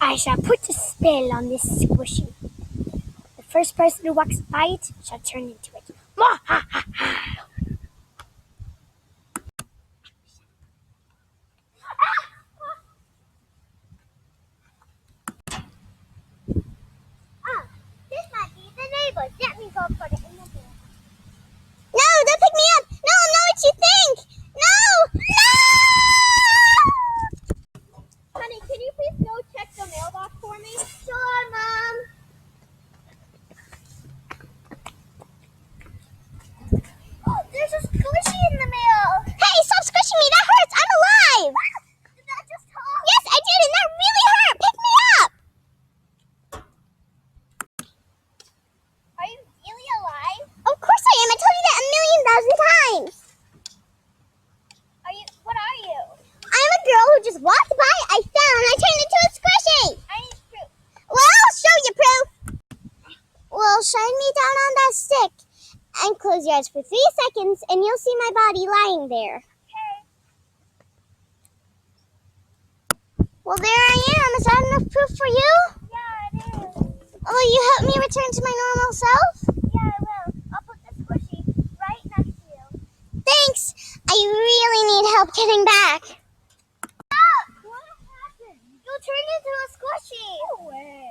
I shall put a spell on this squishy. The first person who walks by it shall turn into it. This might be the neighbors. Let me go put it in the door. No, don't pick me up. No, I'm not what you think. No! No! Honey, can you please go check the mailbox for me? Sure, Mom. Oh, there's a squishy in the mail. Hey, stop squishing me. That hurts. I'm alive. Did that just hurt? Yes, I did, and that really hurt. Pick me up. Are you really alive? Of course I am. I told you that 1,000,000 times. What are you? I'm a girl who just walked by, I fell, and I turned into a squishy. I need proof. Well, I'll show you proof. Well, shine me down on that stick and close your eyes for 3 seconds, and you'll see my body lying there. Okay. Well, there I am. Is that enough proof for you? Yeah, it is. Will you help me return to my normal self? Yeah, I will. I'll put the squishy right next to you. Thanks. I really need help getting back. Stop! What happened? You turned into a squishy. No way.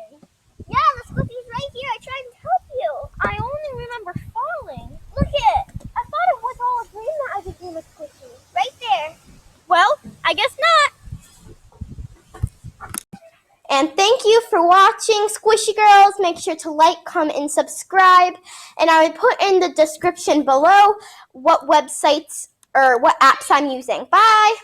Yeah, the squishy's right here. I tried to help you. I only remember falling. Look it. I thought it was all a dream that I became a squishy. Right there. Well, I guess not. And thank you for watching, Squishy Girls. Make sure to like, comment, and subscribe. And I will put in the description below what websites or what apps I'm using. Bye!